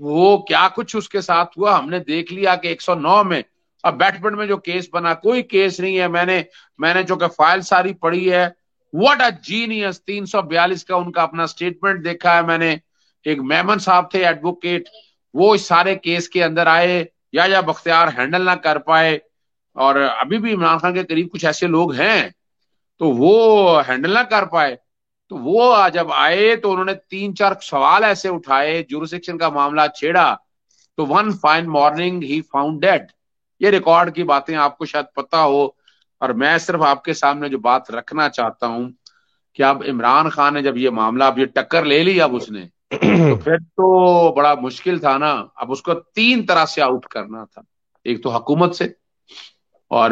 وہ کیا کچھ اس کے ساتھ ہوا ہم نے دیکھ لیا کہ 109 میں اب بیٹمنٹ میں جو کیس بنا کوئی کیس نہیں ہے. میں نے چونکہ فائل ساری پڑھی ہے. What a genius. 342 کا ان کا اپنا اسٹیٹمنٹ دیکھا ہے میں نے. ایک میمن صاحب تھے ایڈوکیٹ, وہ اس سارے کیس کے اندر آئے, یا بختیار ہینڈل نہ کر پائے, اور ابھی بھی عمران خان کے قریب کچھ ایسے لوگ ہیں تو وہ ہینڈل نہ کر پائے. تو وہ جب آئے تو انہوں نے 3-4 سوال ایسے اٹھائے, جورسڈکشن کا معاملہ چھیڑا, تو ون فائن مارننگ ہی فاؤنڈ ڈیڈ. یہ ریکارڈ کی باتیں آپ کو شاید پتا ہو, اور میں صرف آپ کے سامنے جو بات رکھنا چاہتا ہوں کہ اب عمران خان نے جب یہ معاملہ اب یہ ٹکر لے لی اب اس نے, تو پھر تو بڑا مشکل تھا نا. اب اس کو 3 طرح سے آؤٹ کرنا تھا. ایک تو حکومت سے, اور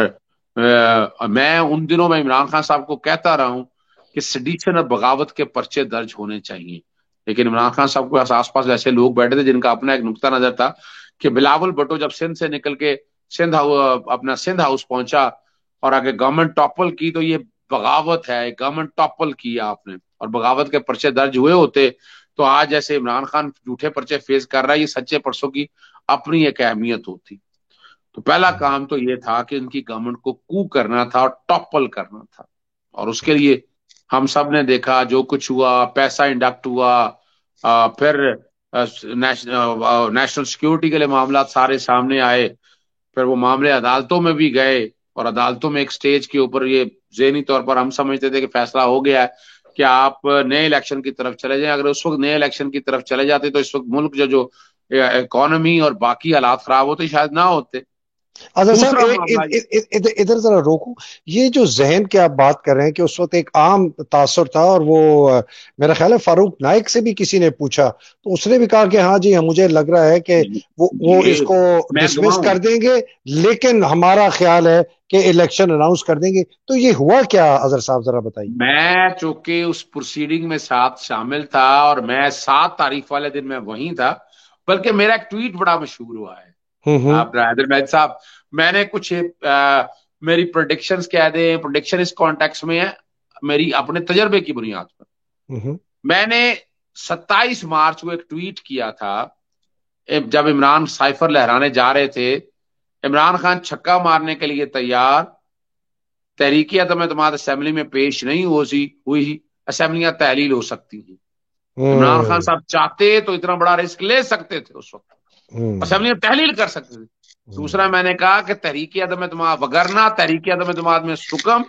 میں ان دنوں میں عمران خان صاحب کو کہتا رہا ہوں کہ سیڈیشن اور بغاوت کے پرچے درج ہونے چاہیے, لیکن عمران خان صاحب کے آس پاس ایسے لوگ بیٹھے تھے جن کا اپنا ایک نقطہ نظر تھا کہ بلاول بھٹو جب سندھ سے نکل کے اپنا سندھ ہاؤس پہنچا اور آگے گورنمنٹ ٹاپل کی, تو یہ بغاوت ہے, گورنمنٹ ٹاپل کیا آپ نے, اور بغاوت کے پرچے درج ہوئے ہوتے تو آج جیسے عمران خان جھوٹے پرچے فیس کر رہا ہے, یہ سچے پرچوں کی اپنی ایک اہمیت ہوتی. تو پہلا کام تو یہ تھا کہ ان کی گورنمنٹ کو کو کرنا تھا اور ٹاپل کرنا تھا, اور اس کے لیے ہم سب نے دیکھا جو کچھ ہوا. پیسہ انڈکٹ ہوا, پھر نیشنل سیکیورٹی کے لیے معاملات سارے سامنے آئے, پھر وہ معاملے عدالتوں میں بھی گئے, اور عدالتوں میں ایک سٹیج کے اوپر یہ ذہنی طور پر ہم سمجھتے تھے کہ فیصلہ ہو گیا ہے کہ آپ نئے الیکشن کی طرف چلے جائیں. اگر اس وقت نئے الیکشن کی طرف چلے جاتے تو اس وقت ملک جو اکانومی اور باقی حالات خراب ہوتے شاید نہ ہوتے. اظہر صاحب دوسرا معاملہ ادھر ذرا روکو. یہ جو ذہن کی آپ بات کر رہے ہیں کہ اس وقت ایک عام تاثر تھا, اور وہ میرا خیال ہے فاروق نائک سے بھی کسی نے پوچھا تو اس نے بھی کہا کہ ہاں جی مجھے لگ رہا ہے کہ وہ اس یہ کو میں ڈسمس گواہ ہوں. کر دیں گے, لیکن ہمارا خیال ہے کہ الیکشن اناؤنس کر دیں گے. تو یہ ہوا کیا اظہر صاحب, ذرا بتائیے. میں چونکہ اس پروسیڈنگ میں ساتھ شامل تھا, اور میں 7 تاریخ والے دن میں وہیں تھا, بلکہ میرا ایک ٹویٹ بڑا مشہور ہوا ہے. ہوں آپ حیدر مہد صاحب, میں نے کچھ میری پروڈکشنز کہہ دیں, پروڈکشن اس کانٹیکس میں ہے میری اپنے تجربے کی بنیاد پر. ہوں میں نے 27 مارچ کو ایک ٹویٹ کیا تھا جب عمران سائفر لہرانے جا رہے تھے, عمران خان چھکا مارنے کے لیے تیار, تحریک عدم اعتماد اسمبلی میں پیش نہیں ہوئی, اسمبلیاں تحلیل ہو سکتی ہیں. عمران خان صاحب چاہتے تو اتنا بڑا رسک لے سکتے تھے, اس وقت اسمبلیاں تحلیل کر سکتے تھے. دوسرا میں نے کہا کہ تحریک عدم اعتماد وگرنہ تحریک عدم اعتماد میں سکم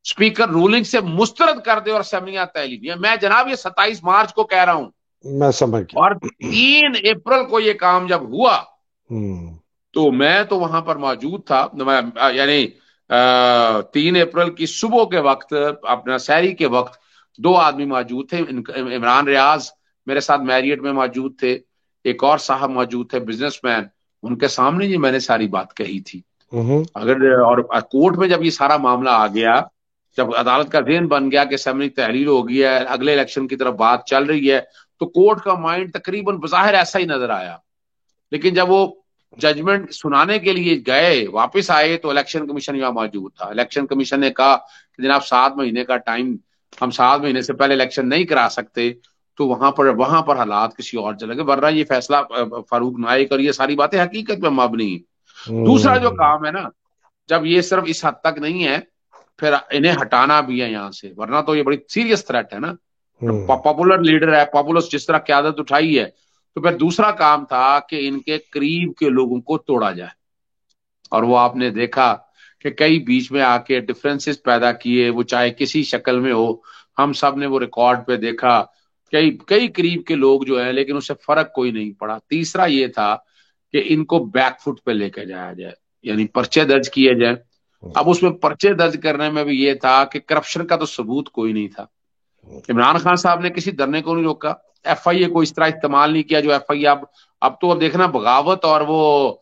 اسپیکر رولنگ سے مسترد کر دے اور اسمبلیاں تحلیل. میں جناب یہ 27 مارچ کو کہہ رہا ہوں, میں سمجھ گیا. اور 3 اپریل کو یہ کام جب ہوا تو میں تو وہاں پر موجود تھا. یعنی 3 اپریل کی صبح کے وقت اپنا سحری کے وقت 2 آدمی موجود تھے. عمران ریاض میرے ساتھ میریٹ میں موجود تھے, ایک اور صاحب موجود تھے بزنس مین. ان کے سامنے یہ میں نے ساری بات کہی تھی. اگر اور کورٹ میں جب یہ سارا معاملہ آ گیا, جب عدالت کا ذہن بن گیا کہ اسمبلی تحلیل ہو گئی ہے, اگلے الیکشن کی طرف بات چل رہی ہے, تو کورٹ کا مائنڈ تقریباً بظاہر ایسا ہی نظر آیا. لیکن جب وہ ججمنٹ سنانے کے لیے گئے, واپس آئے, تو الیکشن کمیشن یہاں موجود تھا. الیکشن کمیشن نے کہا کہ جناب 7 مہینے کا ٹائم, ہم 7 مہینے سے پہلے الیکشن نہیں کرا سکتے. تو وہاں پر حالات کسی اور چلے گئے, ورنہ یہ فیصلہ فاروق نائک اور یہ ساری باتیں حقیقت میں مبنی ہیں. دوسرا جو کام ہے نا, جب یہ صرف اس حد تک نہیں ہے, پھر انہیں ہٹانا بھی ہے یہاں سے, ورنہ تو یہ بڑی سیریس تھریٹ ہے نا. پاپولر لیڈر ہے, پاپولر جس طرح قیادت اٹھائی ہے, تو پھر دوسرا کام تھا کہ ان کے قریب کے لوگوں کو توڑا جائے. اور وہ آپ نے دیکھا کہ کئی بیچ میں آ کے ڈفرینسز پیدا کیے, وہ چاہے کسی شکل میں ہو. ہم سب نے وہ ریکارڈ پہ دیکھا, کئی قریب کے لوگ جو ہیں, لیکن اس سے فرق کوئی نہیں پڑا. تیسرا یہ تھا کہ ان کو بیک فٹ پہ لے کے جایا جائے, یعنی پرچے درج کیے جائیں. اب اس میں پرچے درج کرنے میں بھی یہ تھا کہ کرپشن کا تو ثبوت کوئی نہیں تھا. عمران خان صاحب نے کسی دھرنے کو نہیں روکا, ایف آئی اے کو اس طرح استعمال نہیں کیا جو ایف آئی اے اب تو دیکھنا بغاوت اور وہ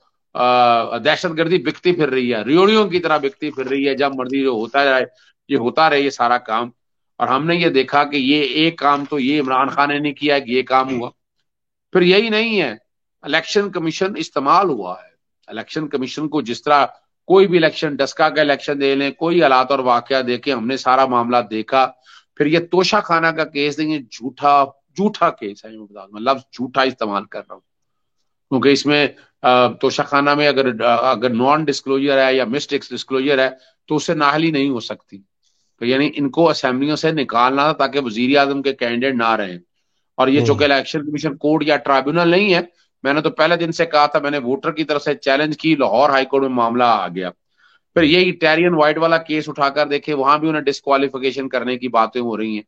دہشت گردی بکتی پھر رہی ہے, ریوڑیوں کی طرح بکتی پھر رہی ہے. جب مرضی جو ہوتا جائے یہ ہوتا رہے یہ سارا کام. اور ہم نے یہ دیکھا کہ یہ ایک کام تو یہ عمران خان نے نہیں کیا کہ یہ کام ہوا. پھر یہی نہیں ہے, الیکشن کمیشن استعمال ہوا ہے. الیکشن کمیشن کو جس طرح کوئی بھی الیکشن, ڈسکا کا الیکشن دے لیں, کوئی حالات اور واقعہ دیکھیں, ہم نے سارا معاملہ دیکھا. پھر یہ توشہ خانہ کا کیس نہیں ہے, جھوٹا کیس ہے. میں لفظ جھوٹا استعمال کر رہا ہوں. کیونکہ اس میں توشہ خانہ میں اگر نان ڈسکلوجر ہے یا مس ڈسکلوجر ہے تو اس سے نااہلی نہیں ہو سکتی. تو یعنی ان کو اسمبلیوں سے نکالنا تھا تاکہ وزیر اعظم کے کینڈیڈیٹ نہ رہیں. اور یہ چونکہ الیکشن کمیشن کوڈ یا ٹرائبیونل نہیں ہے، میں نے تو پہلے دن سے کہا تھا، میں نے ووٹر کی طرف سے چیلنج کی، لاہور ہائی کورٹ میں معاملہ آ گیا. پھر یہی ٹیرین وائٹ والا کیس اٹھا کر دیکھے، وہاں بھی انہیں ڈسکوالیفیکیشن کرنے کی باتیں ہو رہی ہیں.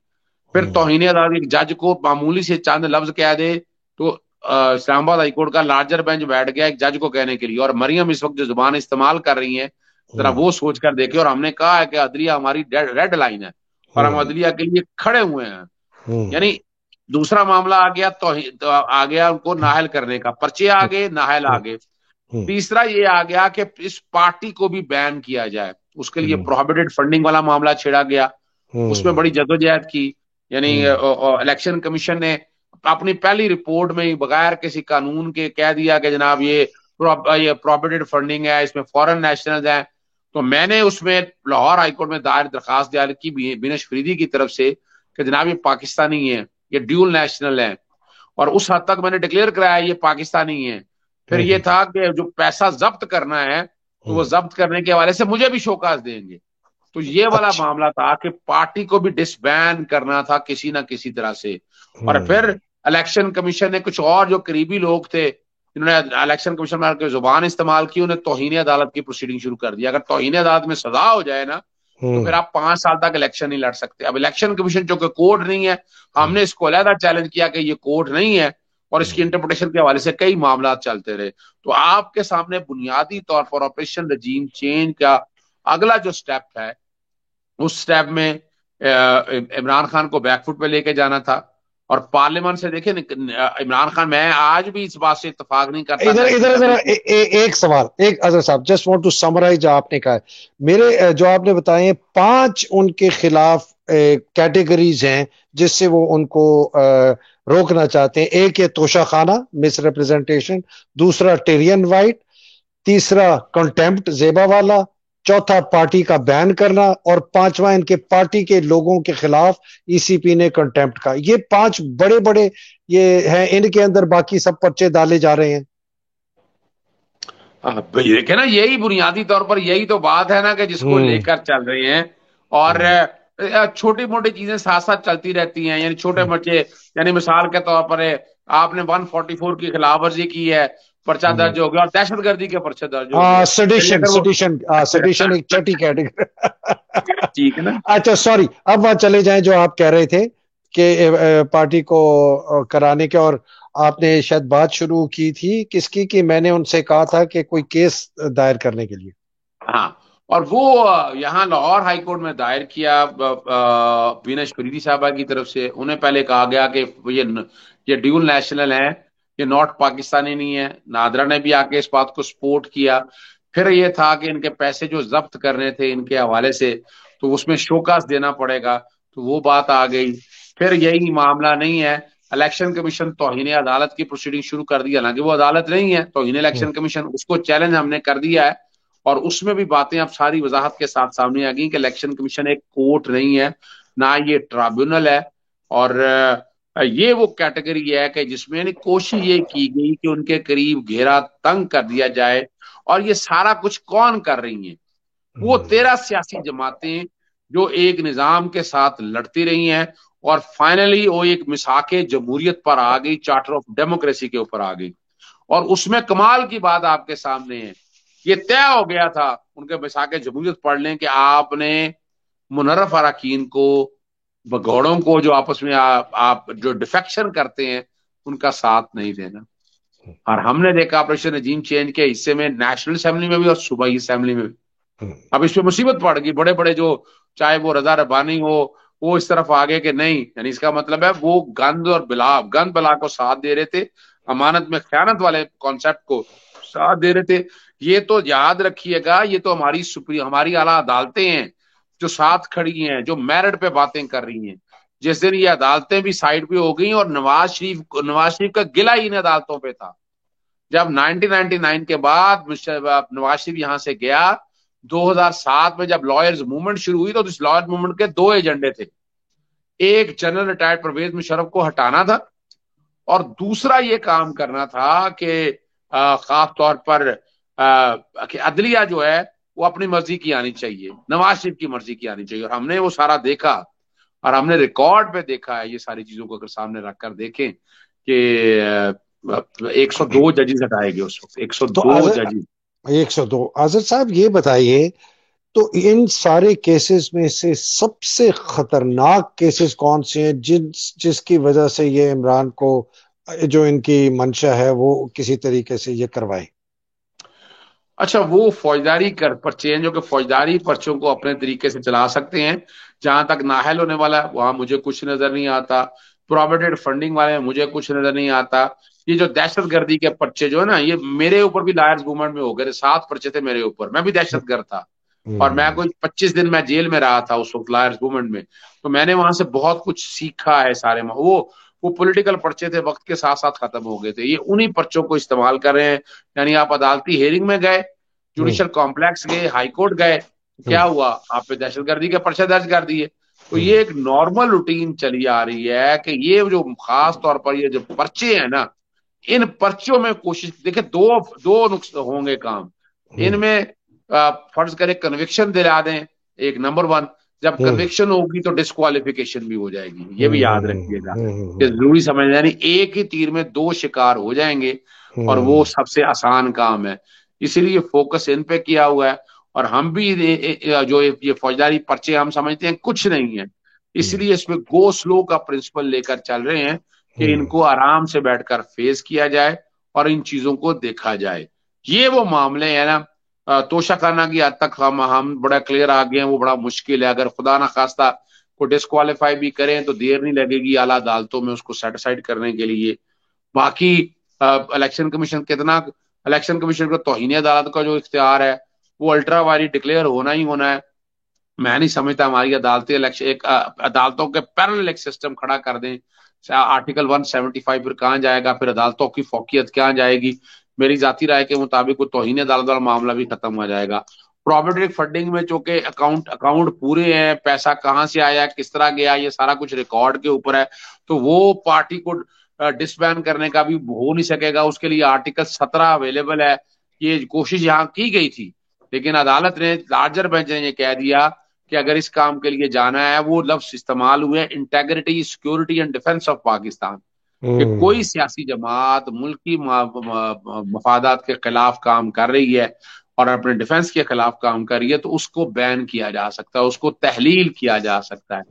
پھر توہین عدالت ایک جج کو معمولی سے چند لفظ کہہ دے تو اسلام آباد ہائی کورٹ کا لارجر بینچ بیٹھ گیا ایک جج کو کہنے کے لیے. اور مریم اس وقت جو زبان استعمال کر رہی ہیں ذرا وہ سوچ کر دیکھے. اور ہم نے کہا ہے کہ عدلیہ ہماری ریڈ لائن ہے اور ہم عدلیہ کے لیے کھڑے ہوئے ہیں. یعنی دوسرا معاملہ آ گیا تو آ گیا ان کو نااہل کرنے کا، پرچے آگے، نااہل آگے. تیسرا یہ آ گیا کہ اس پارٹی کو بھی بین کیا جائے، اس کے لیے پروہیبٹڈ فنڈنگ والا معاملہ چھیڑا گیا. اس میں بڑی جدوجہد کی. یعنی الیکشن کمیشن نے اپنی پہلی رپورٹ میں بغیر کسی قانون کے کہہ دیا کہ جناب یہ پروہیبٹڈ فنڈنگ ہے، اس میں فورن نیشنلز ہیں. تو میں نے اس میں لاہور ہائی کورٹ میں دائر درخواست دائر کی بینش فریدی کی طرف سے کہ جناب یہ پاکستانی ہیں، یہ ڈیول نیشنل ہیں. اور اس حد تک میں نے ڈکلیئر کرایا یہ پاکستانی ہیں. پھر یہ تھا کہ جو پیسہ ضبط کرنا ہے تو وہ ضبط کرنے کے حوالے سے مجھے بھی شوکاز دیں گے. تو یہ والا معاملہ تھا کہ پارٹی کو بھی ڈس بین کرنا تھا کسی نہ کسی طرح سے. اور پھر الیکشن کمیشن نے کچھ اور جو قریبی لوگ تھے جنہوں نے الیکشن کمیشن میں زبان استعمال کی، انہیں توہین عدالت کی پروسیڈنگ شروع کر دی. اگر توہین عدالت میں سزا ہو جائے نا تو پھر آپ 5 سال تک الیکشن نہیں لڑ سکتے. اب الیکشن کمیشن جو کہ کوڈ نہیں ہے، ہم نے اس کو علیحدہ چیلنج کیا کہ یہ کوڈ نہیں ہے، اور اس کی انٹرپریٹیشن کے حوالے سے کئی معاملات چلتے رہے. تو آپ کے سامنے بنیادی طور پر آپریشن رجیم چینج کا اگلا جو سٹیپ ہے، اس سٹیپ میں عمران خان کو بیک فٹ پہ لے کے جانا تھا. اور پارلیمنٹ سے دیکھیں عمران خان، میں آج بھی اس بات سے اتفاق نہیں کرتا. ادھر ایک سوال، ایک اظہر صاحب جسٹ وانٹ ٹو سمرائز جو آپ نے کہا ہے. میرے جو آپ نے بتائے 5 ان کے خلاف کیٹیگریز ہیں جس سے وہ ان کو روکنا چاہتے ہیں. ایک ہے توشہ خانہ، مس ریپرزنٹیشن. دوسرا ٹیرین وائٹ. تیسرا کنٹیمپٹ زیبا والا. چوتھا پارٹی کا بین کرنا. اور 5واں ان کے پارٹی کے لوگوں کے خلاف ای سی پی نے کنٹیمپٹ کا. یہ 5 بڑے بڑے یہ ہیں، ان کے اندر باقی سب پرچے ڈالے جا رہے ہیں. دیکھیں نا، یہی بنیادی طور پر یہی تو بات ہے نا کہ جس کو لے کر چل رہے ہیں. اور چھوٹی موٹی چیزیں ساتھ ساتھ چلتی رہتی ہیں. یعنی چھوٹے بچے، یعنی مثال کے طور پر آپ نے 144 کی خلاف ورزی کی ہے، پرچہ درج ہو گیا، اور دہشت گردی کے پرچے درج ہو گئے. سیڈیشن ایک چھٹی کیٹیگری. ٹھیک ہے نا. اچھا سوری، اب وہاں چلے جائیں جو آپ کہہ رہے تھے کہ پارٹی کو کرانے کے. اور آپ نے شاید بات شروع کی تھی کس کی، کہ میں نے ان سے کہا تھا کہ کوئی کیس دائر کرنے کے لیے. ہاں، اور وہ یہاں لاہور ہائی کورٹ میں دائر کیا بینش فریدی صاحبہ کی طرف سے. انہیں پہلے کہا گیا کہ یہ ڈیول نیشنل ہیں، یہ ناٹ پاکستانی نہیں ہے. نادرا نے بھی آ کے اس بات کو سپورٹ کیا. پھر یہ تھا کہ ان کے پیسے جو ضبط کرنے تھے ان کے حوالے سے تو اس میں شوکاس دینا پڑے گا، تو وہ بات آ گئی. پھر یہی معاملہ نہیں ہے، الیکشن کمیشن توہین عدالت کی پروسیڈنگ شروع کر دی. حالانکہ وہ عدالت نہیں ہے، توہین الیکشن کمیشن، اس کو چیلنج ہم نے کر دیا ہے. اور اس میں بھی باتیں اب ساری وضاحت کے ساتھ سامنے آ گئی کہ الیکشن کمیشن ایک کورٹ نہیں ہے، نہ یہ ٹرائبیونل ہے. اور یہ وہ کیٹیگری ہے کہ جس میں کوشش یہ کی گئی کہ ان کے قریب گھیرا تنگ کر دیا جائے. اور یہ سارا کچھ کون کر رہی ہیں؟ وہ 13 سیاسی جماعتیں جو ایک نظام کے ساتھ لڑتی رہی ہیں اور فائنلی وہ ایک مساق جمہوریت پر آ گئی، چارٹر آف ڈیموکریسی کے اوپر آ گئی. اور اس میں کمال کی بات آپ کے سامنے ہے، یہ طے ہو گیا تھا ان کے مساق جمہوریت پڑھ لیں کہ آپ نے منحرف اراکین کو، بگوڑوں کو جو آپس میں آپ جو ڈیفیکشن کرتے ہیں ان کا ساتھ نہیں دینا. اور ہم نے دیکھا آپریشن رجیم چینج کے حصے میں نیشنل اسمبلی میں بھی اور صوبائی اسمبلی میں بھی. اب اس پہ مصیبت پڑ گئی. بڑے بڑے جو چاہے وہ رضا ربانی ہو، وہ اس طرف آگے کہ نہیں، یعنی اس کا مطلب ہے وہ گند اور بلا کو ساتھ دے رہے تھے، امانت میں خیانت والے کانسیپٹ کو ساتھ دے رہے تھے. یہ تو یاد رکھیے گا، یہ تو ہماری اعلیٰ عدالتیں ہیں جو ساتھ کھڑی ہیں، جو میرٹ پہ باتیں کر رہی ہیں. جس دن یہ عدالتیں بھی سائڈ پہ ہو گئی اور نواز شریف کا گلہ ان عدالتوں پہ تھا. جب 1999 کے بعد نواز شریف یہاں سے گیا، 2007 میں جب لائرز موومنٹ شروع ہوئی تو اس لائر موومنٹ کے 2 ایجنڈے تھے. ایک جنرل ریٹائرڈ پرویز مشرف کو ہٹانا تھا، اور دوسرا یہ کام کرنا تھا کہ خاص طور پر کہ عدلیہ جو ہے وہ اپنی مرضی کی آنی چاہیے، نواز شریف کی مرضی کی آنی چاہیے، اور ہم نے وہ سارا دیکھا اور ہم نے ریکارڈ پہ دیکھا ہے یہ ساری چیزوں کو اگر سامنے رکھ کر دیکھیں کہ 102 ججز ہٹائے گئے اس وقت، تو 102 ججز۔ 102 آزاد صاحب یہ بتائیے، تو ان سارے کیسز میں سے سب سے خطرناک کیسز کون سے ہیں جس کی وجہ سے یہ عمران کو جو ان کی منشا ہے وہ کسی طریقے سے یہ کروائے؟ اچھا، وہ فوجداری پرچے ہیں جو کہ فوجداری پرچوں کو اپنے طریقے سے چلا سکتے ہیں۔ جہاں تک نااہل ہونے والا ہے وہاں مجھے کچھ نظر نہیں آتا، پروویڈنٹ فنڈنگ والے ہیں مجھے کچھ نظر نہیں آتا۔ یہ جو دہشت گردی کے پرچے جو ہے نا، یہ میرے اوپر بھی لائرز گورنمنٹ میں ہو گئے تھے، 7 پرچے تھے میرے اوپر، میں بھی دہشت گرد تھا، اور میں کوئی 25 دن میں جیل میں رہا تھا اس وقت لائرز گورنمنٹ میں۔ تو میں نے وہاں سے بہت کچھ سیکھا ہے سارے وہ پولیٹیکل پرچے تھے، وقت کے ساتھ ساتھ ختم ہو گئے تھے، یہ انہی پرچوں کو استعمال کر رہے ہیں۔ یعنی آپ عدالتی ہیئرنگ میں گئے، جوڈیشل کمپلیکس گئے، ہائی کورٹ گئے، کیا ہوا؟ آپ پہ دہشت گردی کے پرچے درج کر دیے۔ تو یہ ایک نارمل روٹین چلی آ رہی ہے کہ یہ جو خاص طور پر یہ جو پرچے ہیں نا، ان پرچوں میں کوشش دیکھیں، دو نقص ہوں گے کام ان میں۔ فرض کرے کنوکشن دلا دیں، ایک نمبر 1، جب کنوکشن ہوگی تو ڈسکوالیفیکیشن بھی ہو جائے گی، یہ بھی یاد رکھیے گا کہ ضروری سمجھ، یعنی ایک ہی تیر میں 2 شکار ہو جائیں گے، اور وہ سب سے آسان کام ہے، اسی لیے فوکس ان پہ کیا ہوا ہے۔ اور ہم بھی جو یہ فوجداری پرچے ہم سمجھتے ہیں کچھ نہیں ہے، اس لیے اس میں گو سلو کا پرنسپل لے کر چل رہے ہیں کہ ان کو آرام سے بیٹھ کر فیس کیا جائے اور ان چیزوں کو دیکھا جائے۔ یہ وہ معاملے ہیں نا، توشہ خانہ کی حد تک ہم بڑا کلیئر آ گئے ہیں، وہ بڑا مشکل ہے۔ اگر خدا نخواستہ کو ڈسکوالیفائی بھی کریں تو دیر نہیں لگے گی اعلیٰ عدالتوں میں اس کو سیٹیسفائڈ کرنے کے لیے۔ باقی الیکشن کمیشن الیکشن کمیشن کو توہین عدالت کا جو اختیار ہے وہ الٹرا وائلٹ ڈکلیئر ہونا ہی ہونا ہے۔ میں نہیں سمجھتا ہماری عدالتیں عدالتوں کے پیرلل ایک سسٹم کھڑا کر دیں، آرٹیکل 175 پھر کہاں جائے گا، پھر عدالتوں کی فوقیت کہاں جائے گی؟ میری ذاتی رائے کے مطابق وہ توہین عدالت والا معاملہ بھی ختم ہو جائے گا۔ پروویڈنٹ فنڈنگ میں چونکہ اکاؤنٹ پورے ہیں، پیسہ کہاں سے آیا، کس طرح گیا، یہ سارا کچھ ریکارڈ کے اوپر ہے، تو وہ پارٹی کو ڈسبین کرنے کا بھی ہو نہیں سکے گا۔ اس کے لیے آرٹیکل 17 اویلیبل ہے۔ یہ کوشش یہاں کی گئی تھی، لیکن عدالت نے، لارجر بینچ نے یہ کہہ دیا کہ اگر اس کام کے لیے جانا ہے، وہ لفظ استعمال ہوئے integrity, security and defence of Pakistan, کہ کوئی سیاسی جماعت ملکی مفادات کے خلاف کام کر رہی ہے اور اپنے ڈیفنس کے خلاف کام کر رہی ہے تو اس کو بین کیا جا سکتا ہے، اس کو تحلیل کیا جا سکتا ہے۔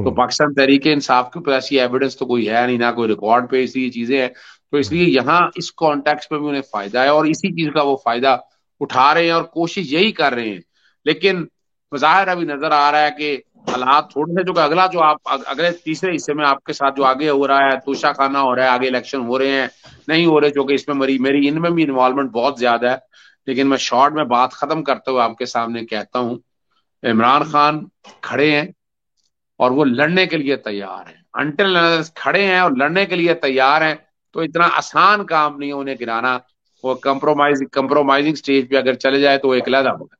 تو پاکستان تحریک انصاف کے پاس ایسی ایویڈنس تو کوئی ہے نہیں، نہ کوئی ریکارڈ پہ ایسی چیزیں ہیں، تو اس لیے یہاں اس کانٹیکس پہ بھی انہیں فائدہ ہے، اور اسی چیز کا وہ فائدہ اٹھا رہے ہیں اور کوشش یہی کر رہے ہیں۔ لیکن ظاہر ابھی نظر آ رہا ہے کہ حالات تھوڑے سے، جو اگلا جو آپ اگلے تیسرے حصے میں آپ کے ساتھ جو آگے ہو رہا ہے، توشہ خانہ ہو رہا ہے، آگے الیکشن ہو رہے ہیں نہیں ہو رہے، چونکہ اس میں میری ان میں بھی انوالومنٹ بہت زیادہ ہے، لیکن میں شارٹ میں بات ختم کرتے ہوئے آپ کے سامنے کہتا ہوں، عمران خان کھڑے ہیں اور وہ لڑنے کے لیے تیار ہیں، انٹل کھڑے ہیں اور لڑنے کے لیے تیار ہیں، تو اتنا آسان کام نہیں ہے انہیں گرانا۔ وہ کمپرومائزنگ سٹیج پہ اگر چلے جائے تو وہ ایک علیحدہ ہوگا۔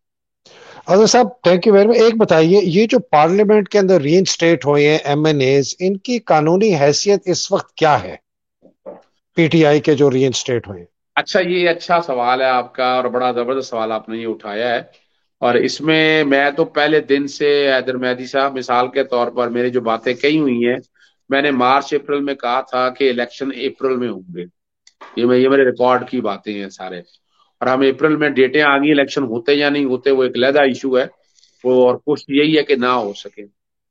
اظہر صاحب تھینک یو ویری مچ۔ ایک بتائیے، یہ جو پارلیمنٹ کے اندر ری انسٹیٹ ہوئے ہیں ایم این ایز، ان کی قانونی حیثیت اس وقت کیا ہے؟ پی ٹی آئی کے جو ری انسٹیٹ ہوئے ہیں۔ اچھا، یہ اچھا سوال ہے آپ کا، اور بڑا زبردست سوال آپ نے یہ اٹھایا ہے، اور اس میں تو پہلے دن سے حیدر مہدی صاحب مثال کے طور پر میری جو باتیں کہی ہوئی ہیں، میں نے مارچ اپریل میں کہا تھا کہ الیکشن اپریل میں ہوں گے، یہ میرے ریکارڈ کی باتیں ہیں سارے، اور ہم اپریل میں ڈیٹیں آ گئی، الیکشن ہوتے یا نہیں ہوتے وہ ایک علیحدہ ایشو ہے، وہ اور کوشش یہی ہے کہ نہ ہو سکے۔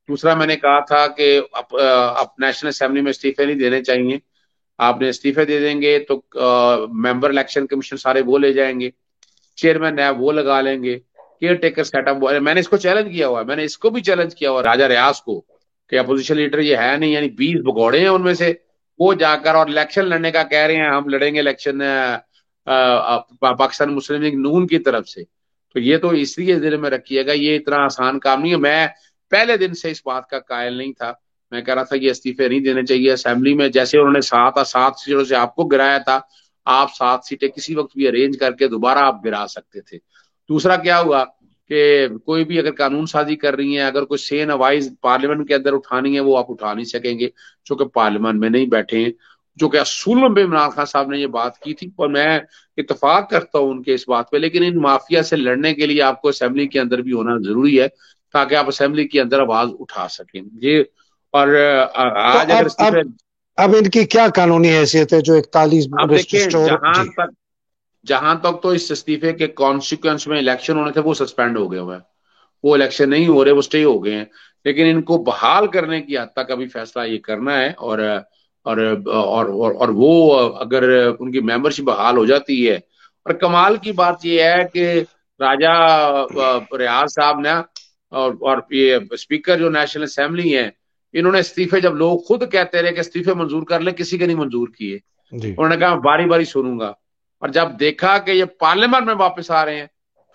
دوسرا میں نے کہا تھا کہ اب نیشنل اسمبلی میں استعفے نہیں دینے چاہیے، آپ نے استعفے دے دیں گے تو ممبر الیکشن کمیشن سارے وہ لے جائیں گے، چیئرمین نیب وہ لگا لیں گے، کیئر ٹیکر سیٹ اپ، میں نے اس کو چیلنج کیا ہوا ہے، میں نے اس کو بھی چیلنج کیا ہوا راجہ ریاض کو کہ اپوزیشن لیڈر یہ ہے نہیں، یعنی 20 بگوڑے ہیں ان میں سے، وہ جا کر اور الیکشن لڑنے کا کہہ رہے ہیں، ہم لڑیں گے الیکشن پاکستان مسلم لیگ نون کی طرف سے۔ تو یہ تو اس لیے ذہن میں رکھیے گا، یہ اتنا آسان کام نہیں ہے۔ میں پہلے دن سے اس بات کا قائل نہیں تھا، میں کہہ رہا تھا یہ استعفے نہیں دینے چاہیے اسمبلی میں، جیسے انہوں نے 7 سیٹوں سے آپ کو گرایا تھا، آپ 7 سیٹیں کسی وقت بھی ارینج کر کے دوبارہ آپ گرا سکتے تھے۔ دوسرا کیا ہوا کہ کوئی بھی اگر قانون سازی کر رہی ہیں، اگر کوئی سین اوائز پارلیمنٹ کے اندر اٹھانی ہے وہ آپ اٹھا نہیں سکیں گے، چونکہ پارلیمنٹ میں نہیں بیٹھے ہیں۔ جو کہ اصولوں پہ عمران خان صاحب نے یہ بات کی تھی، اور میں اتفاق کرتا ہوں ان کے اس بات پہ، لیکن ان مافیا سے لڑنے کے لیے آپ کو اسمبلی کے اندر بھی ہونا ضروری ہے تاکہ آپ اسمبلی کے اندر آواز اٹھا سکیں یہ. اور تو آج اگر استعفے، اب ان کی کیا قانونی حیثیت ہے جو 41 اب دیکھیں ریسٹور جی؟ جہاں تک تو اس استعفے کے کانسیکوینس میں الیکشن ہونے تھے وہ سسپینڈ ہو گئے ہوئے ہیں، وہ الیکشن نہیں ہو رہے، وہ اسٹے ہو گئے ہیں. لیکن ان کو بحال کرنے کی حد تک ابھی فیصلہ یہ کرنا ہے، اور وہ اگر ان کی ممبرشپ بحال ہو جاتی ہے. اور کمال کی بات یہ ہے کہ راجہ ریاض صاحب نے اور یہ اسپیکر جو نیشنل اسمبلی ہیں، انہوں نے استعفے، جب لوگ خود کہتے رہے کہ استعفے منظور کر لیں، کسی کے نہیں منظور کیے. جی انہوں نے کہا باری باری سنوں گا، اور جب دیکھا کہ یہ پارلیمنٹ میں واپس آ رہے ہیں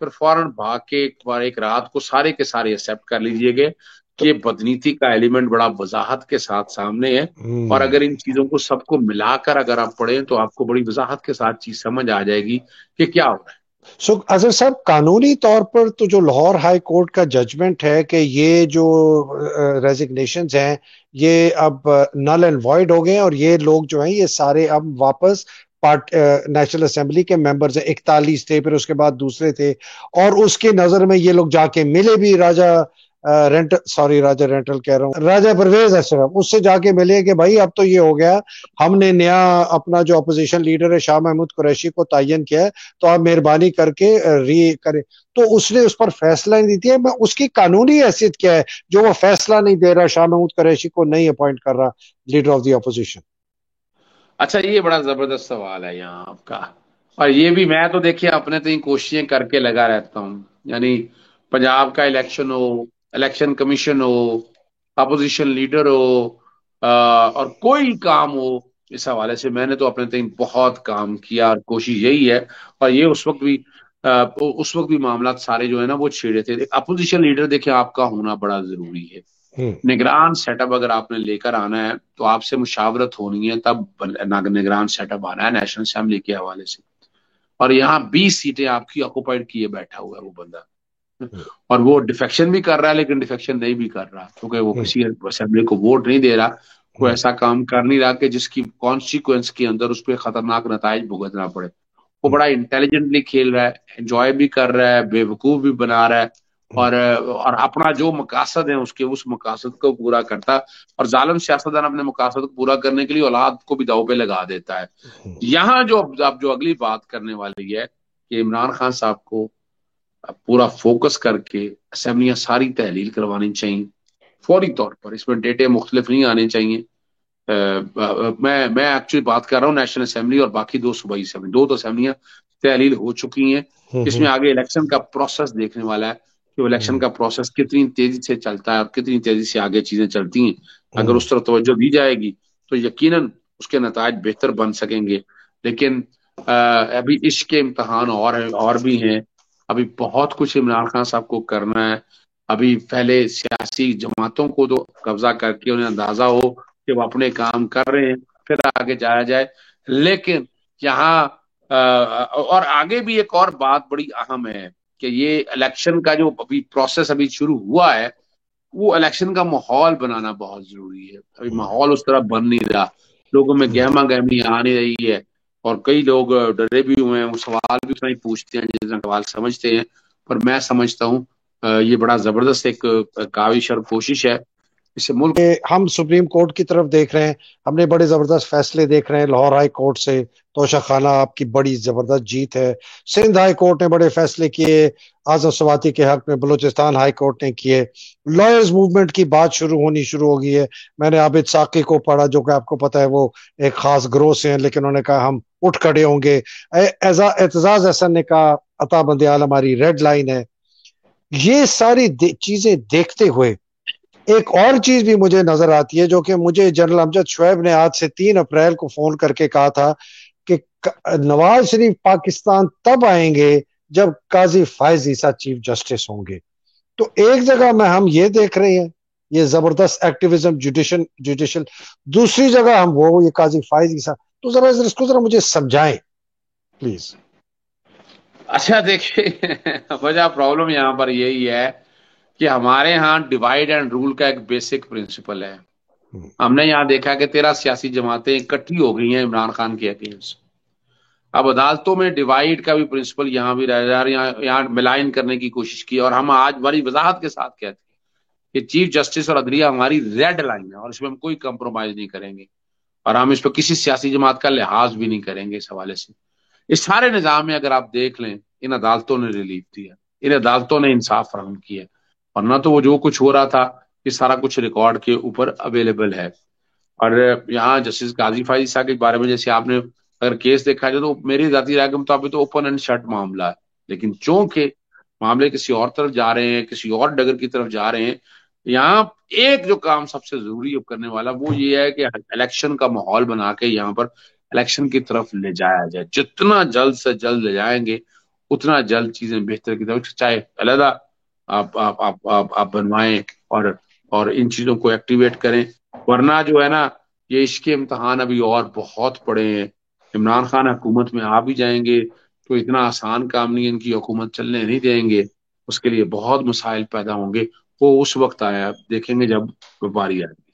پھر فوراً بھاگ کے ایک رات کو سارے کے سارے ایکسپٹ کر لیجئے گئے. تو یہ بدنیتی کا ایلیمنٹ بڑا وضاحت کے ساتھ سامنے ہے، اور اگر ان چیزوں کو سب کو ملا کر اگر آپ پڑھیں تو آپ کو بڑی وضاحت کے ساتھ چیز سمجھ آ جائے گی کہ کیا ہو رہا ہے. سو اظہر صاحب، قانونی طور پر تو جو لاہور ہائی کورٹ کا ججمنٹ ہے کہ یہ جو ریزگنیشنز ہیں یہ اب نل اینڈ وائڈ ہو گئے ہیں، اور یہ لوگ جو ہیں یہ سارے اب واپس نیشنل اسمبلی کے ممبرز ہیں. 41 تھے، پھر اس کے بعد دوسرے تھے، اور اس کے نظر میں یہ لوگ جا کے ملے بھی راجہ راجہ رینٹل کہہ رہا ہوں، راجہ پرویز اشرف، اس سے جا کے ملے کہ بھائی اب تو یہ ہو گیا، ہم نے نیا اپنا جو اپوزیشن لیڈر ہے شاہ محمود قریشی کو تعین کیا ہے، تو آپ مہربانی کر کے کریں. تو اس نے اس پر فیصلہ نہیں دی ہے. میں اس کی قانونی حیثیت کیا ہے جو وہ فیصلہ نہیں دے رہا، شاہ محمود قریشی کو نہیں اپوائنٹ کر رہا لیڈر آف دی اپوزیشن؟ اچھا، یہ بڑا زبردست سوال ہے یہاں آپ کا، اور یہ بھی میں تو دیکھیے اپنے تو کوششیں کر کے لگا رہتا ہوں. یعنی پنجاب کا الیکشن ہو، الیکشن کمیشن ہو، اپوزیشن لیڈر ہو، اور کوئی کام ہو، اس حوالے سے میں نے تو اپنے تئیں بہت کام کیا، اور کوشش یہی ہے. اور یہ اس وقت بھی معاملات سارے جو ہے نا وہ چھیڑے تھے. اپوزیشن لیڈر دیکھیں آپ کا ہونا بڑا ضروری ہے. نگران سیٹ اپ اگر آپ نے لے کر آنا ہے تو آپ سے مشاورت ہونی ہے، تب نگران سیٹ اپ آنا ہے نیشنل اسمبلی کے حوالے سے. اور یہاں 20 سیٹیں آپ کی آکوپائڈ کیے بیٹھا ہوا ہے وہ بندہ، اور وہ ڈیفیکشن بھی کر رہا ہے لیکن ڈیفیکشن نہیں بھی کر رہا کیونکہ وہ کسی اسمبلی کو ووٹ نہیں دے رہا، کوئی ایسا کام کر نہیں رہا کہ جس کی کانسیکوینس کے اندر اس پہ خطرناک نتائج بھگتنا پڑے. وہ بڑا انٹیلیجنٹلی کھیل رہا ہے، انجوائے بھی کر رہا ہے، بے وقوف بھی بنا رہا ہے، اور اپنا جو مقاصد ہیں اس مقاصد کو پورا کرتا، اور ظالم سیاستدان اپنے مقاصد کو پورا کرنے کے لیے اولاد کو بھی داؤ پہ لگا دیتا ہے. یہاں جو اب جو اگلی بات کرنے والی ہے کہ عمران خان صاحب کو پورا فوکس کر کے اسمبلیاں ساری تحلیل کروانی چاہیے فوری طور پر، اس میں ڈیٹے مختلف نہیں آنے چاہیے. میں ایکچولی بات کر رہا ہوں نیشنل اسمبلی اور باقی دو صوبائی اسمبلی، دو تو اسمبلیاں تحلیل ہو چکی ہیں. اس میں آگے الیکشن کا پروسیس دیکھنے والا ہے کہ وہ الیکشن کا پروسیس کتنی تیزی سے چلتا ہے اور کتنی تیزی سے آگے چیزیں چلتی ہیں. اگر اس طرح توجہ دی جائے گی تو یقیناً اس کے نتائج بہتر بن سکیں گے. لیکن ابھی عشق کے امتحان اور بھی ہیں، ابھی بہت کچھ عمران خان صاحب کو کرنا ہے. ابھی پہلے سیاسی جماعتوں کو تو قبضہ کر کے انہیں اندازہ ہو کہ وہ اپنے کام کر رہے ہیں، پھر آگے جایا جائے. لیکن یہاں اور آگے بھی ایک اور بات بڑی اہم ہے کہ یہ الیکشن کا جو ابھی پروسیس ابھی شروع ہوا ہے، وہ الیکشن کا ماحول بنانا بہت ضروری ہے. ابھی ماحول اس طرح بن نہیں رہا، لوگوں میں گہما گہمی آ نہیں رہی ہے، اور کئی لوگ ڈرے بھی ہوئے ہیں، وہ سوال بھی اتنا ہی پوچھتے ہیں جتنا سوال سمجھتے ہیں. پر میں سمجھتا ہوں یہ بڑا زبردست ایک کاوش اور کوشش ہے اس سے ملک. ہم سپریم کورٹ کی طرف دیکھ رہے ہیں، ہم نے بڑے زبردست فیصلے دیکھ رہے ہیں. لاہور ہائی کورٹ سے توشہ خانہ آپ کی بڑی زبردست جیت ہے. سندھ ہائی کورٹ نے بڑے فیصلے کیے، آزم سواتی کے حق میں بلوچستان ہائی کورٹ نے کیے. لائرز موومنٹ کی بات شروع ہو گئی ہے. میں نے عابد ساقی کو پڑھا جو کہ آپ کو پتا ہے وہ ایک خاص گروہ سے ہیں، لیکن انہوں نے کہا ہم اٹھ کھڑے ہوں گے. اعتزاز احسن نے کہا عطا بندیال ہماری ریڈ لائن ہے. یہ ساری چیزیں دیکھتے ہوئے ایک اور چیز بھی مجھے نظر آتی ہے جو کہ مجھے جنرل امجد شعیب نے آج سے 3 اپریل کو فون کر کے کہا تھا کہ نواز شریف پاکستان تب آئیں گے جب قاضی فائز عیسیٰ چیف جسٹس ہوں گے. تو ایک جگہ میں ہم یہ دیکھ رہے ہیں یہ زبردست ایکٹیویزم جوڈیشل، دوسری جگہ ہم وہ یہ قاضی فائز عیسیٰ. تو ذرا اس کو ذرا مجھے سمجھائیں پلیز. اچھا دیکھیے وجہ پرابلم یہاں پر یہی ہے کہ ہمارے ہاں ڈیوائڈ اینڈ رول کا ایک بیسک پرنسپل ہے. ہم نے یہاں دیکھا کہ 13 سیاسی جماعتیں اکٹھی ہو گئی ہیں عمران خان کے اگینسٹ. اب عدالتوں میں ڈیوائڈ کا بھی پرنسپل یہاں بھی رہ جا رہا ہے، یہاں ملائن کرنے کی کوشش کی، اور ہم آج بڑی وضاحت کے ساتھ کہتے ہیں کہ چیف جسٹس اور عدلیہ ہماری ریڈ لائن ہے، اور اس میں ہم کوئی کمپرومائز نہیں کریں گے، اور ہم اس پہ کسی سیاسی جماعت کا لحاظ بھی نہیں کریں گے. اس حوالے سے اس سارے نظام میں اگر آپ دیکھ لیں، ان عدالتوں نے ریلیف دیا، ان عدالتوں نے انصاف فراہم کیا، ورنہ تو وہ جو کچھ ہو رہا تھا یہ سارا کچھ ریکارڈ کے اوپر اویلیبل ہے. اور یہاں جسٹس قاضی فائز صاحب کے بارے میں جیسے آپ نے اگر کیس دیکھا جائے تو میری ذاتی رائے کے مطابق تو اوپن اینڈ شٹ معاملہ ہے، لیکن چونکہ معاملے کسی اور طرف جا رہے ہیں، کسی اور ڈگر کی طرف جا رہے ہیں، یہاں ایک جو کام سب سے ضروری اب کرنے والا وہ یہ ہے کہ الیکشن کا ماحول بنا کے یہاں پر الیکشن کی طرف لے جایا جائے. جتنا جلد سے جلد لے جائیں گے اتنا جلد چیزیں بہتر کی طرف، چاہے علیحدہ آپ بنوائیں اور ان چیزوں کو ایکٹیویٹ کریں. ورنہ جو ہے نا، یہ اس کے امتحان ابھی اور بہت پڑے ہیں. عمران خان حکومت میں آ بھی جائیں گے تو اتنا آسان کام نہیں، ان کی حکومت چلنے نہیں دیں گے، اس کے لیے بہت مسائل پیدا ہوں گے. وہ اس وقت آیا دیکھیں گے جب باری آئے گی.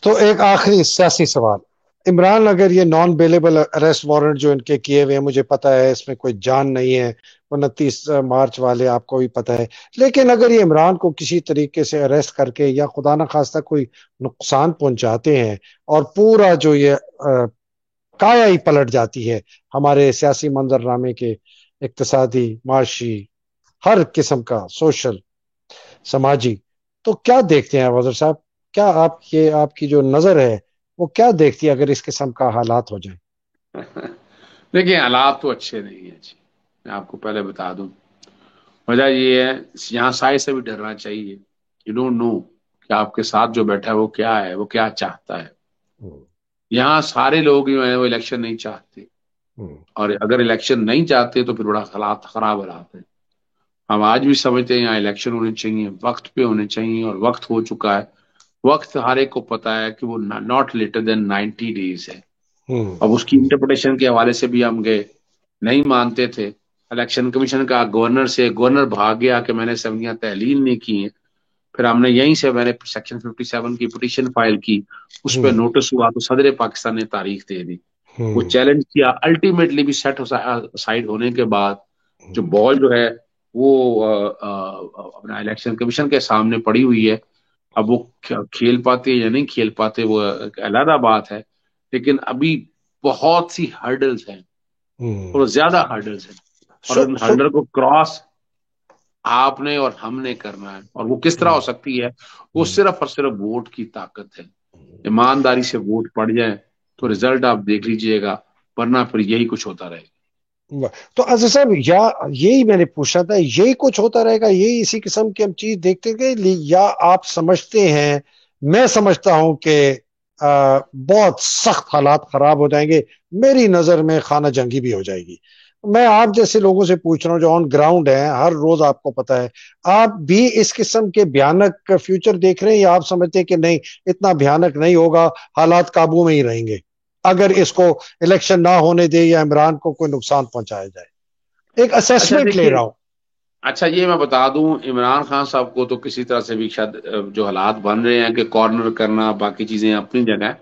تو ایک آخری سیاسی سوال، عمران اگر یہ نان بیلیبل اریسٹ وارنٹ جو ان کے کیے ہوئے ہیں، مجھے پتا ہے اس میں کوئی جان نہیں ہے، 29 مارچ والے آپ کو بھی پتا ہے، لیکن اگر یہ عمران کو کسی طریقے سے اریسٹ کر کے یا خدا نہ خواستہ کوئی نقصان پہنچاتے ہیں اور پورا جو یہ کایا ہی پلٹ جاتی ہے ہمارے سیاسی منظر نامے کے، اقتصادی، معاشی، ہر قسم کا، سوشل، سماجی، تو کیا دیکھتے ہیں وزیر صاحب؟ کیا آپ کی جو نظر ہے وہ کیا دیکھتی ہے اگر اس قسم کا حالات ہو جائیں؟ دیکھیں حالات تو اچھے نہیں ہیں جی، میں آپ کو پہلے بتا دوں. وجہ یہ ہے یہاں سائے سے بھی ڈرنا چاہیے. یو ڈونٹ نو کہ آپ کے ساتھ جو بیٹھا ہے وہ کیا ہے، وہ کیا چاہتا ہے. ہوں، یہاں سارے لوگ جو ہیں وہ الیکشن نہیں چاہتے، ہوں، اور اگر الیکشن نہیں چاہتے تو پھر بڑا حالات خراب حالات ہیں. ہم آج بھی سمجھتے ہیں یہاں الیکشن ہونے چاہیے، وقت پہ ہونے چاہیے، اور وقت ہو چکا ہے. وقت ہر ایک کو پتا ہے کہ وہ ناٹ لیٹر دین 90 days ہے. ہوں، اب اس کی انٹرپریٹیشن کے حوالے سے بھی ہم گئے، نہیں مانتے تھے. الیکشن کمیشن کا گورنر بھاگ گیا کہ میں نے اسمبلیاں تحلیل نہیں کی ہیں. پھر ہم نے یہیں سے میں نے سیکشن 57 کی پٹیشن فائل کی، اس پہ ہوں، نوٹس ہوا تو صدر پاکستان نے تاریخ دے دی. وہ ہوں، چیلنج کیا، الٹیمیٹلی بھی سیٹ سائڈ ہونے کے بعد جو بال جو ہے وہ اپنا الیکشن کمیشن کے سامنے پڑی ہوئی ہے. اب وہ کھیل پاتے یا نہیں کھیل پاتے وہ ایک علیحدہ بات ہے، لیکن ابھی بہت سی ہرڈلز ہیں، ہوں، اور زیادہ ہرڈلز ہیں، اور سو ان سو ہرڈل کو کراس آپ نے اور ہم نے کرنا ہے. اور وہ کس طرح ہوں، ہو سکتی ہے؟ وہ ہوں، صرف اور صرف ووٹ کی طاقت ہے. ایمانداری سے ووٹ پڑ جائیں تو ہوں. رزلٹ آپ دیکھ لیجئے گا، ورنہ پھر یہی کچھ ہوتا رہے گا. تو عزیز صاحب، یا یہی میں نے پوچھا تھا، یہی کچھ ہوتا رہے گا، یہی اسی قسم کی ہم چیز دیکھتے گئے، یا آپ سمجھتے ہیں، میں سمجھتا ہوں کہ بہت سخت حالات خراب ہو جائیں گے، میری نظر میں خانہ جنگی بھی ہو جائے گی. میں آپ جیسے لوگوں سے پوچھ رہا ہوں جو آن گراؤنڈ ہیں، ہر روز آپ کو پتا ہے، آپ بھی اس قسم کے بھیانک فیوچر دیکھ رہے ہیں، یا آپ سمجھتے ہیں کہ نہیں، اتنا بھیانک نہیں ہوگا، حالات قابو میں ہی رہیں گے اگر اس کو الیکشن نہ ہونے دے یا عمران کو کوئی نقصان پہنچایا جائے؟ ایک اچھا اسیسمنٹ لے دیکھیے، رہا ہوں. اچھا یہ میں بتا دوں، عمران خان صاحب کو تو کسی طرح سے بھی شاید جو حالات بن رہے ہیں کہ کارنر کرنا، باقی چیزیں اپنی جگہ ہے،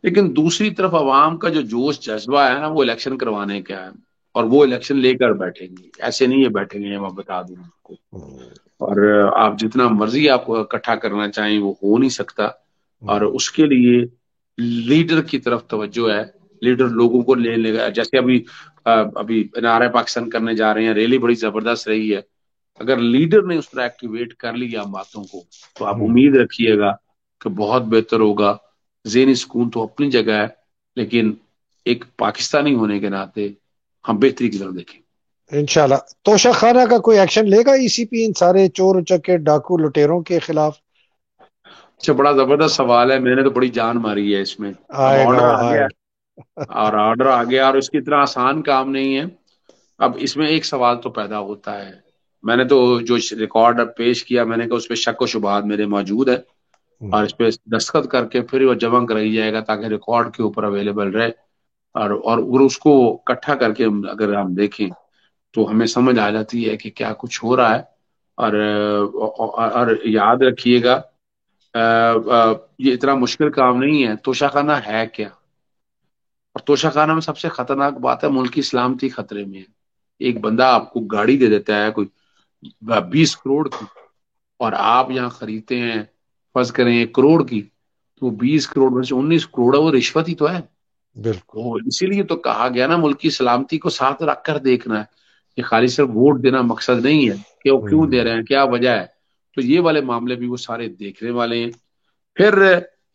لیکن دوسری طرف عوام کا جو جوش جذبہ ہے نا وہ الیکشن کروانے کا ہے، اور وہ الیکشن لے کر بیٹھیں گے، ایسے نہیں ہے بیٹھیں گے، میں بتا دوں آپ کو. اور آپ جتنا مرضی آپ کو اکٹھا کرنا چاہیں وہ ہو نہیں سکتا. اور اس کے لیے لیڈر کی طرف توجہ ہے، لیڈر لوگوں کو لے لے گا. جیسے ابھی نعرہ پاکستان کرنے جا رہے ہیں، ریلی بڑی زبردست رہی ہے. اگر لیڈر نے اس طرح ایکٹیویٹ کر لیا باتوں کو تو آپ امید رکھیے گا کہ بہت بہتر ہوگا. ذہنی سکون تو اپنی جگہ ہے، لیکن ایک پاکستانی ہونے کے ناطے ہم بہتری کی طرف دیکھیں. انشاءاللہ. توشہ خانہ کا کوئی ایکشن لے گا ای سی پی ان سارے چور چکے ڈاکو لٹیروں کے خلاف؟ اچھا بڑا زبردست سوال ہے، میں نے تو بڑی جان ماری ہے اس میں. اب آئے نو آرڈر آ ہائے. گیا، اور آرڈر آ گیا، اور اس کی طرح آسان کام نہیں ہے. اب اس میں ایک سوال تو پیدا ہوتا ہے، میں نے تو جو ریکارڈ پیش کیا میں نے کہا اس پہ شک و شبہات میرے موجود ہے، اور اس پہ دستخط کر کے پھر وہ جمع کرائی جائے گا تاکہ ریکارڈ کے اوپر اویلیبل رہے. اور اس کو اکٹھا کر کے اگر ہم دیکھیں تو ہمیں سمجھ آ جاتی ہے کہ کیا کچھ ہو رہا ہے. اور یاد رکھیے گا یہ اتنا مشکل کام نہیں ہے. توشہ خانہ ہے کیا؟ اور توشہ خانہ میں سب سے خطرناک بات ہے ملک کی سلامتی خطرے میں ہے. ایک بندہ آپ کو گاڑی دے دیتا ہے کوئی 20 کروڑ کی، اور آپ یہاں خریدتے ہیں فرض کریں 1 کروڑ کی، تو 20 کروڑ میں سے 19 کروڑ ہے، وہ رشوت ہی تو ہے. بالکل. وہ اسی لیے تو کہا گیا نا ملک کی سلامتی کو ساتھ رکھ کر دیکھنا ہے. یہ خالی صرف ووٹ دینا مقصد نہیں ہے کہ وہ کیوں دے ہوں، رہے ہیں، کیا وجہ ہے. تو یہ والے معاملے بھی وہ سارے دیکھنے والے ہیں. پھر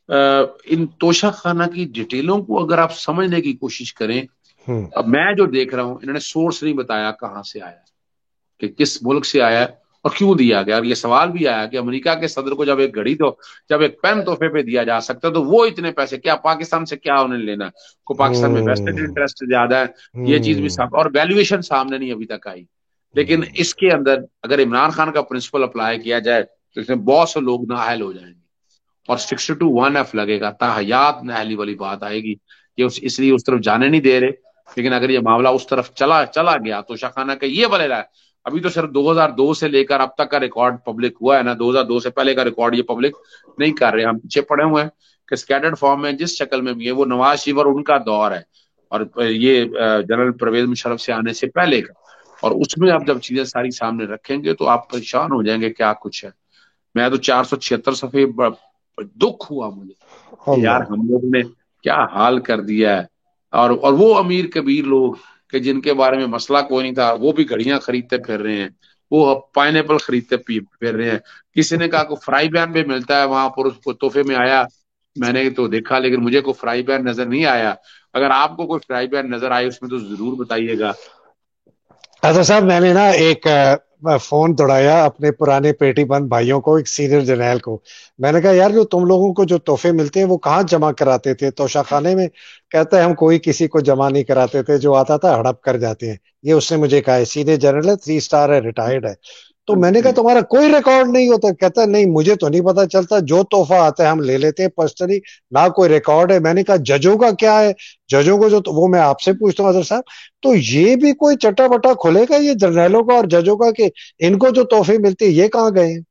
ان توشہ خانہ کی ڈیٹیلوں کو اگر آپ سمجھنے کی کوشش کریں، ہوں، اب میں جو دیکھ رہا ہوں انہوں نے سورس نہیں بتایا کہاں سے آیا، کہ کس ملک سے آیا اور کیوں دیا گیا. اور یہ سوال بھی آیا کہ امریکہ کے صدر کو جب ایک گھڑی، تو جب ایک پین تحفے پہ دیا جا سکتا ہے تو وہ اتنے پیسے کیا پاکستان سے کیا انہیں لینا؟ کو پاکستان میں ویسٹڈ ہوں، انٹرسٹ زیادہ ہے. یہ چیز بھی ہوں، صاف، اور ویلیویشن سامنے نہیں ابھی تک آئی. لیکن ہوں، اس کے اندر اگر عمران خان کا پرنسپل اپلائی کیا جائے تو اس میں بہت سے لوگ نااہل ہو جائیں گے، اور 62(1)(f) لگے گا، تاحیات نااہلی والی بات آئے گی. یہ اس لیے اس طرف جانے نہیں دے رہے. لیکن اگر یہ معاملہ اس طرف چلا گیا تو شاخانہ کا یہ بلے رہا ہے. ابھی تو صرف 2002 سے لے کر اب تک کا ریکارڈ پبلک ہوا ہے نا، 2002 سے پہلے کا ریکارڈ یہ پبلک نہیں کر رہے. ہم پیچھے پڑے ہوئے ہیں کہ اسکیٹرڈ فارم میں جس شکل میں بھی ہے وہ نواز شریف اور ان کا دور ہے، اور یہ جنرل پرویز مشرف سے آنے سے پہلے کا. اور اس میں آپ جب چیزیں ساری سامنے رکھیں گے تو آپ پریشان ہو جائیں گے کیا کچھ ہے. میں تو 476 صفحے دکھ ہوا مجھے کہ یار اللہ. ہم لوگ نے کیا حال کر دیا ہے. اور وہ امیر کبیر لوگ کہ جن کے بارے میں مسئلہ کوئی نہیں تھا، وہ بھی گھڑیاں خریدتے پھر رہے ہیں، وہ پائن ایپل خریدتے پھر رہے ہیں. کسی نے کہا کو فرائی پین بھی ملتا ہے وہاں پر، اس کو تحفے میں آیا. میں نے تو دیکھا لیکن مجھے کوئی فرائی پین نظر نہیں آیا. اگر آپ کو کوئی فرائی پین نظر آئے اس میں تو ضرور بتائیے گا. اچھا صاحب، میں نے نا ایک فون توڑایا اپنے پرانے پیٹی بند بھائیوں کو، ایک سینئر جرنیل کو. میں نے کہا یار جو تم لوگوں کو جو تحفے ملتے ہیں وہ کہاں جمع کراتے تھے؟ توشہ خانے میں. کہتا ہے ہم کوئی کسی کو جمع نہیں کراتے تھے، جو آتا تھا ہڑپ کر جاتے ہیں. یہ اس نے مجھے کہا ہے، سینئر جنرل ہے، 3 اسٹار ہے، ریٹائرڈ ہے. تو میں نے کہا تمہارا کوئی ریکارڈ نہیں ہوتا؟ کہتا ہے نہیں مجھے تو نہیں پتا چلتا، جو تحفہ آتا ہے ہم لے لیتے ہیں پرسنلی، نہ کوئی ریکارڈ ہے. میں نے کہا ججوں کا کیا ہے؟ ججوں کو جو وہ میں آپ سے پوچھتا ہوں حضرت صاحب. تو یہ بھی کوئی چٹا بٹا کھلے گا یہ جرنیلوں کا اور ججوں کا کہ ان کو جو تحفے ملتے ہیں یہ کہاں گئے ہیں؟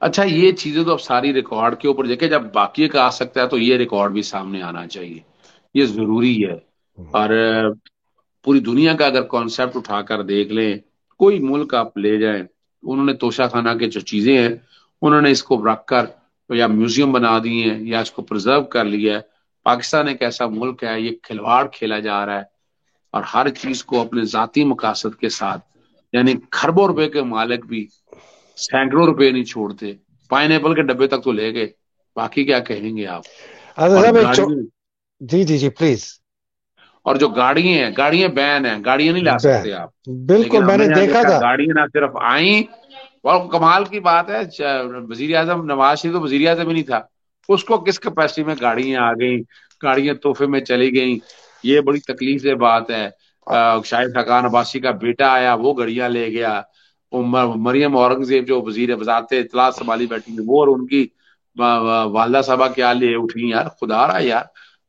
اچھا یہ چیزیں تو اب ساری ریکارڈ کے اوپر دیکھیں، جب باقی کا آ سکتا ہے تو یہ ریکارڈ بھی سامنے آنا چاہیے، یہ ضروری ہے. اور پوری دنیا کا اگر کانسیپٹ اٹھا کر دیکھ لیں، کوئی ملک آپ لے جائیں، انہوں نے توشہ خانہ کے جو چیزیں ہیں انہوں نے اس کو رکھ کر یا میوزیم بنا دی ہیں یا اس کو پرزرو کر لیا ہے. پاکستان ایک ایسا ملک ہے، یہ کھلواڑ کھیلا جا رہا ہے، اور ہر چیز کو اپنے ذاتی مقاصد کے ساتھ، یعنی کھربوں روپے کے مالک بھی سینکڑوں روپے نہیں چھوڑتے. پائن ایپل کے ڈبے تک تو لے گئے، باقی کیا کہیں گے آپ. حضرت اور صاحب گاڑی، جی جی جی پلیز. اور جو گاڑیاں بین ہیں، گاڑیاں نہیں لا بین، سکتے آپ. بالکل لیکن ہم میں نے نے یہاں دیکھا دیکھا تھا. گاڑیاں نہ صرف آئیں، اور کمال کی بات ہے وزیر اعظم نواز شریف تو وزیر اعظم ہی نہیں تھا، اس کو کس کیپیسٹی میں گاڑیاں آ گئیں، گاڑیاں تحفے میں چلی گئیں. یہ بڑی تکلیف دہ بات ہے. شاہد خاقان عباسی کا بیٹا آیا، وہ گڑیاں لے گیا. مریم اورنگزیب جو وزیر وزارت اطلاعات سنبھالی بیٹھی ہیں وہ، اور ان کی والدہ صاحبہ کیا لے اٹھی یار. خدا رہا یار،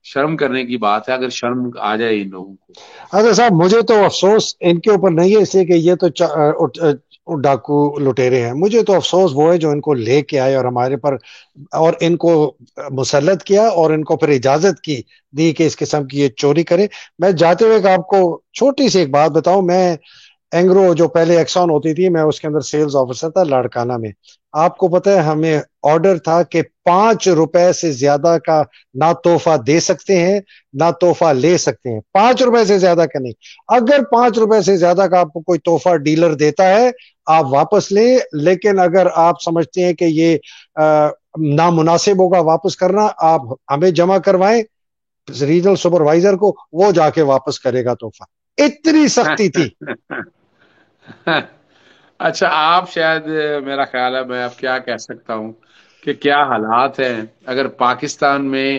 شرم کرنے کی بات ہے اگر شرم آ جائے ان لوگوں کو. حضرت صاحب مجھے تو افسوس ان کے اوپر نہیں ہے، اس لیے کہ یہ تو ڈاکو لٹیرے ہیں. مجھے تو افسوس وہ ہے جو ان کو لے کے آئے اور ہمارے پر، اور ان کو مسلط کیا اور ان کو پھر اجازت کی دی کہ اس قسم کی یہ چوری کرے. میں جاتے ہوئے کہ آپ کو چھوٹی سی ایک بات بتاؤں، میں اینگرو جو پہلے ایکسون ہوتی تھی، میں اس کے اندر سیلز آفیسر تھا لاڑکانہ میں. آپ کو پتا ہے ہمیں آرڈر تھا کہ 5 روپے سے زیادہ کا نہ تحفہ دے سکتے ہیں نہ تحفہ لے سکتے ہیں. 5 روپے سے زیادہ کا نہیں. اگر 5 روپے سے زیادہ کا آپ کو کوئی تحفہ ڈیلر دیتا ہے آپ واپس لیں، لیکن اگر آپ سمجھتے ہیں کہ یہ نامناسب ہوگا واپس کرنا، آپ ہمیں جمع کروائیں ریجنل سپروائزر کو، وہ جا کے واپس کرے گا تحفہ. اتنی سختی تھی. اچھا آپ شاید، میرا خیال ہے میں اب کیا کہہ سکتا ہوں کہ کیا حالات ہیں. اگر پاکستان میں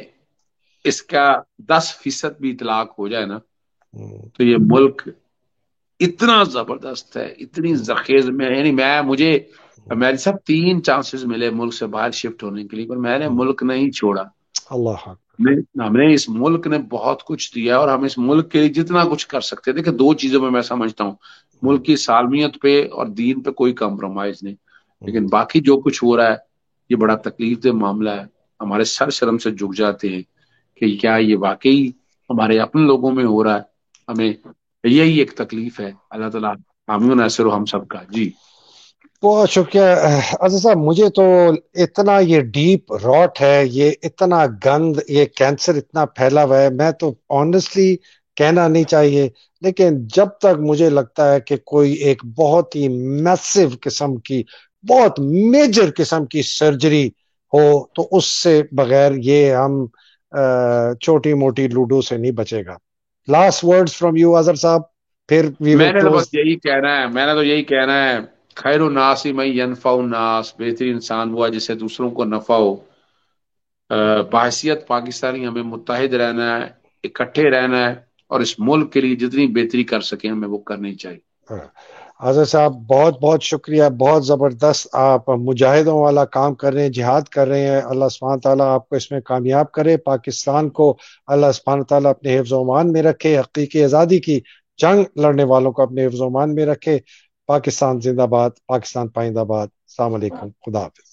اس کا 10% بھی اطلاق ہو جائے نا تو یہ ملک اتنا زبردست ہے، اتنی زخیز میں. یعنی مجھے میرے سب 3 چانسز ملے ملک سے باہر شفٹ ہونے کے لیے، پر میں نے ملک نہیں چھوڑا. اللہ حق. ہم نے اس ملک نے بہت کچھ دیا، اور ہم اس ملک کے لیے جتنا کچھ کر سکتے ہیں. دیکھیں 2 چیزوں میں سمجھتا ہوں، ملک کی سالمیت پہ اور دین پہ کوئی کمپرومائز نہیں. لیکن باقی جو کچھ ہو رہا ہے یہ بڑا تکلیف دہ معاملہ ہے. ہمارے سر شرم سے جھک جاتے ہیں کہ کیا یہ واقعی ہمارے اپنے لوگوں میں ہو رہا ہے. ہمیں یہی ایک تکلیف ہے. اللہ تعالیٰ حامی و ناصر ہو ہم سب کا. جی بہت شکریہ اظہر صاحب. مجھے تو اتنا یہ ڈیپ راٹ ہے، یہ اتنا گند، یہ کینسر اتنا پھیلا ہوا ہے، میں تو آنےسٹلی کہنا نہیں چاہیے، لیکن جب تک مجھے لگتا ہے کہ کوئی ایک بہت ہی میسو قسم کی، بہت میجر قسم کی سرجری ہو تو اس سے بغیر یہ ہم چھوٹی موٹی لوڈو سے نہیں بچے گا. Last words from you Azhar صاحب، پھر وی ول میں نے تو کلوز. بس یہی کہنا ہے، میں نے تو یہی کہنا ہے، خیر الناس من ینفع الناس، بہترین انسان ہوا جسے دوسروں کو نفع ہو. بحیثیت پاکستانی ہمیں متحد رہنا ہے، اکٹھے رہنا ہے، اور اس ملک کے لیے جتنی بہتری کر سکیں ہمیں وہ کرنی چاہیے. اظہر صاحب بہت بہت شکریہ، بہت زبردست. آپ مجاہدوں والا کام کر رہے ہیں، جہاد کر رہے ہیں. اللہ سبحانہ تعالیٰ آپ کو اس میں کامیاب کرے. پاکستان کو اللہ سبحانہ تعالیٰ اپنے حفظ و امان میں رکھے. حقیقی آزادی کی جنگ لڑنے والوں کو اپنے حفظ و امان میں رکھے. پاکستان زندہ باد، پاکستان پائندہ باد. السلام علیکم، خدا حافظ.